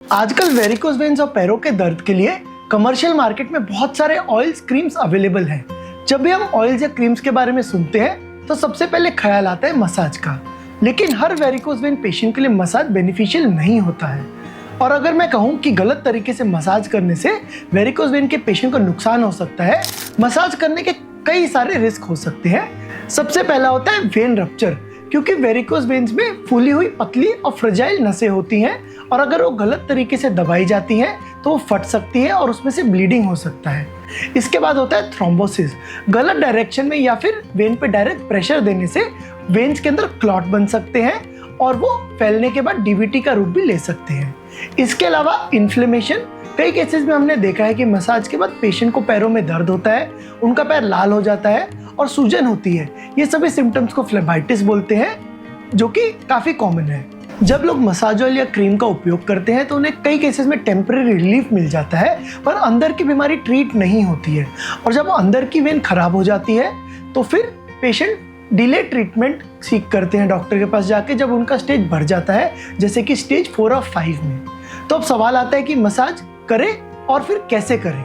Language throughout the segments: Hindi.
आजकल वेरिकोज वेन्स और पैरों के दर्द के लिए कमर्शियल मार्केट में बहुत सारे ऑयल्स क्रीम्स अवेलेबल हैं। जब भी हम ऑयल्स या क्रीम्स के बारे में सुनते हैं तो सबसे पहले ख्याल आता है मसाज का। लेकिन हर वेरिकोज वेन पेशेंट के लिए मसाज बेनिफिशियल नहीं होता है। और अगर मैं कहूँ कि गलत तरीके से मसाज करने से वेरिकोज वेन के पेशेंट को नुकसान हो सकता है, मसाज करने के कई सारे रिस्क हो सकते हैं। सबसे पहला होता है वेन रप्चर, क्योंकि वेरिकोज वेन्स में फूली हुई पतली और फ्रेजाइल नसें होती हैं और अगर वो गलत तरीके से दबाई जाती हैं तो वो फट सकती है और उसमें से ब्लीडिंग हो सकता है। इसके बाद होता है थ्रोम्बोसिस। गलत डायरेक्शन में या फिर वेन पे डायरेक्ट प्रेशर देने से वेन्स के अंदर क्लॉट बन सकते हैं और वो फैलने के बाद डीवीटी का रूप भी ले सकते हैं। इसके अलावा इन्फ्लेमेशन। कई केसेस में हमने देखा है कि मसाज के बाद पेशेंट को पैरों में दर्द होता है, उनका पैर लाल हो जाता है और सूजन होती है। ये सभी सिम्टम्स को फ्लेबाइटिस बोलते हैं, जो कि काफ़ी कॉमन है। जब लोग मसाज ऑयल या क्रीम का उपयोग करते हैं तो उन्हें कई केसेस में टेम्परेरी रिलीफ मिल जाता है, पर अंदर की बीमारी ट्रीट नहीं होती है। और जब अंदर की वेन खराब हो जाती है तो फिर पेशेंट डिले ट्रीटमेंट सीख करते हैं डॉक्टर के पास जाके, जब उनका स्टेज बढ़ जाता है, जैसे कि स्टेज 4 और 5 में। तो अब सवाल आता है कि मसाज करें और फिर कैसे करें।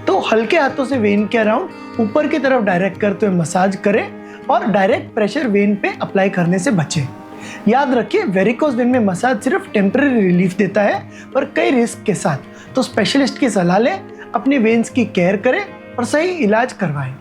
तो हल्के हाथों से वेन के अराउंड ऊपर की तरफ डायरेक्ट करते हुए मसाज करें और डायरेक्ट प्रेशर वेन पे अप्लाई करने से बचें। याद रखिए, वेरिकोज वेन में मसाज सिर्फ टेम्परेरी रिलीफ देता है, पर कई रिस्क के साथ। तो स्पेशलिस्ट की सलाह लें, अपनी वेन्स की केयर करें और सही इलाज करवाएं।